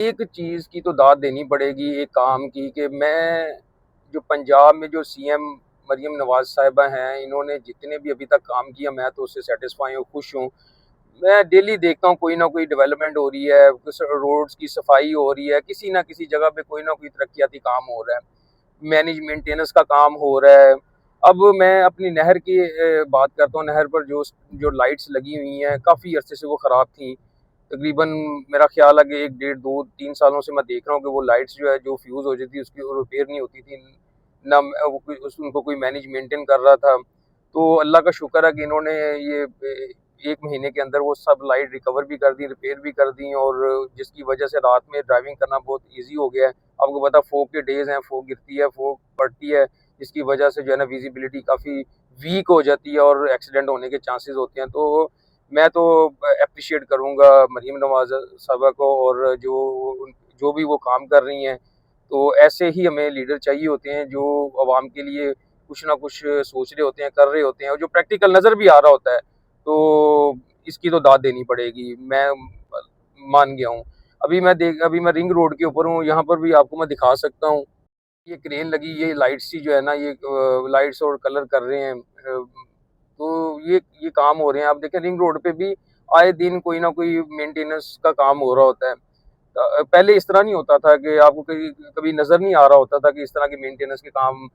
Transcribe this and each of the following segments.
एक चीज़ की तो दाद देनी पड़ेगी एक काम की कि मैं जो पंजाब में जो सीएम मरियम नवाज़ साहिबा हैं, इन्होंने जितने भी अभी तक काम किया मैं तो उससे सैटिस्फाई हूँ, खुश हूँ। मैं डेली देखता हूँ कोई ना कोई डेवलपमेंट हो रही है, कुछ रोड्स की सफाई हो रही है, किसी ना किसी जगह पे कोई ना कोई तरक्याती काम हो रहा है, मेंटेनेंस का काम हो रहा है। अब मैं अपनी नहर की बात करता हूँ, नहर पर जो जो लाइट्स लगी हुई हैं, काफ़ी अरसे से वो ख़राब थी। तकरीबन मेरा ख्याल है कि 1 डेढ़ 2 3 सालों से मैं देख रहा हूँ कि वो लाइट्स जो है जो फ्यूज़ हो जाती थी उसकी वो रिपेयर नहीं होती थी। ना वो कोई उनको कोई मैनेज मेंटेन कर रहा था। तो अल्लाह का शुक्र है कि इन्होंने ये 1 महीने के अंदर वो सब लाइट रिकवर भी कर दी, रिपेयर भी कर दी और जिसकी वजह से रात में ड्राइविंग करना बहुत ईज़ी हो गया है। आपको पता है फॉग के डेज़ हैं, फॉग गिरती है, फॉग पड़ती है, जिसकी वजह से जो है ना विज़िबिलिटी काफ़ी वीक हो जाती है और एक्सीडेंट होने के चांसेस होते हैं। तो मैं तो एप्रिशिएट करूँगा मरीम नवाज़ साहिबा को और जो भी वो काम कर रही हैं। तो ऐसे ही हमें लीडर चाहिए होते हैं जो अवाम के लिए कुछ ना कुछ सोच रहे होते हैं, कर रहे होते हैं और जो प्रैक्टिकल नज़र भी आ रहा होता है। तो इसकी तो दाद देनी पड़ेगी, मैं मान गया हूँ। अभी मैं रिंग रोड के ऊपर हूँ, यहाँ पर भी आपको मैं दिखा सकता हूँ। ये क्रेन लगी, ये लाइट्स ही जो है ना ये लाइट्स और कलर कर रहे हैं। तो ये काम हो रहे हैं। आप देखें रिंग रोड पे भी आए दिन कोई ना कोई मेंटेनेंस का काम हो रहा होता है। पहले इस तरह नहीं होता था कि आपको कहीं कभी नज़र नहीं आ रहा होता था कि इस तरह के मेंटेनेंस के काम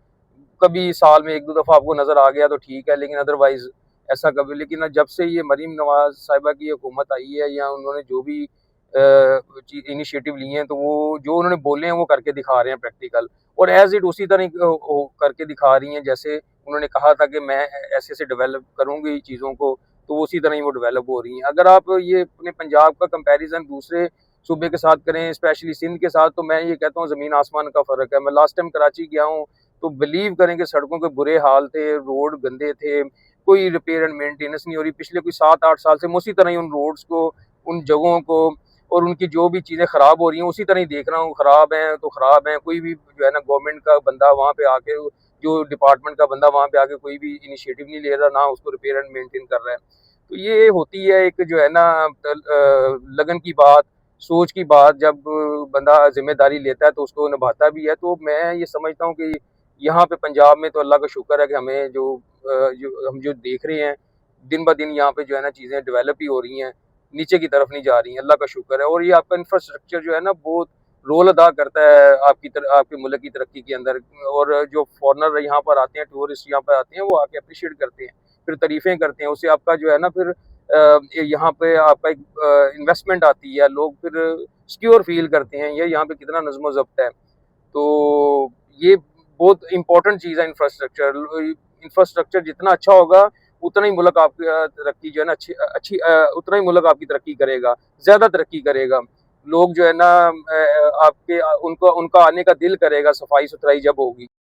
कभी साल में 1-2 दफ़ा आपको नज़र आ गया तो ठीक है, लेकिन अदरवाइज़ ऐसा कभी लेकिन जब से ये मरीम नवाज़ साहिबा की हुकूमत आई है या उन्होंने जो भी इनिशिएटिव लिए हैं, तो वो जो उन्होंने बोले हैं, वो करके दिखा रहे हैं प्रैक्टिकल और एज़ इट उसी तरह करके दिखा रही हैं, जैसे उन्होंने कहा था कि मैं ऐसे-ऐसे डेवलप करूँगी चीज़ों को, तो उसी तरह ही वो डेवलप हो रही हैं। अगर आप ये अपने पंजाब का कंपैरिज़न दूसरे सूबे के साथ करें, स्पेशली सिंध के साथ, तो मैं ये कहता हूँ ज़मीन आसमान का फ़र्क है। मैं लास्ट टाइम कराची गया हूँ, तो बिलीव करें कि सड़कों के बुरे हाल थे, रोड गंदे थे, कोई रिपेयर एंड मेंटेनेंस नहीं हो रही। पिछले कोई 7-8 साल से मैं उसी तरह ही उन रोड्स को, उन जगहों को और उनकी जो भी चीज़ें ख़राब हो रही हैं, उसी तरह ही देख रहा हूँ। ख़राब हैं तो ख़राब हैं, कोई भी जो है ना गवर्नमेंट का बंदा वहाँ पे आके जो डिपार्टमेंट का बंदा वहाँ पे आके कोई भी इनिशिएटिव नहीं ले रहा, ना उसको रिपेयर एंड मेंटेन कर रहा है। तो ये होती है एक जो है ना लगन की बात, सोच की बात। जब बंदा ज़िम्मेदारी लेता है तो उसको निभाता भी है। तो मैं ये समझता हूँ कि यहाँ पे पंजाब में तो अल्लाह का शुक्र है कि हमें जो हम जो देख रहे हैं, दिन-ब-दिन यहाँ पे जो है ना चीज़ें डेवलप ही हो रही हैं, नीचे की तरफ नहीं जा रही हैं, अल्लाह का शुक्र है। और ये आपका इंफ्रास्ट्रक्चर जो है ना बहुत रोल अदा करता है आपके मुल्क की तरक्की के अंदर और जो फॉरेनर यहाँ पर आते हैं, टूरिस्ट यहाँ पर आते हैं, वो आके एप्रिशिएट करते हैं, फिर तारीफ़ें करते हैं। उससे आपका जो है ना फिर यहाँ पे आपका एक इन्वेस्टमेंट आती है, लोग फिर सिक्योर फ़ील करते हैं, ये यहाँ पे कितना नज़्म-ओ-ज़ब्त है। तो ये बहुत इम्पोर्टेंट चीज़ है इंफ्रास्ट्रक्चर। इंफ्रास्ट्रक्चर जितना अच्छा होगा, उतना ही मुल्क आपका तरक्की जो है ना उतना ही मुल्क आपकी तरक्की करेगा, ज़्यादा तरक्की करेगा। लोग जो है ना आपके उनका उनका आने का दिल करेगा सफाई-सुथराई जब होगी।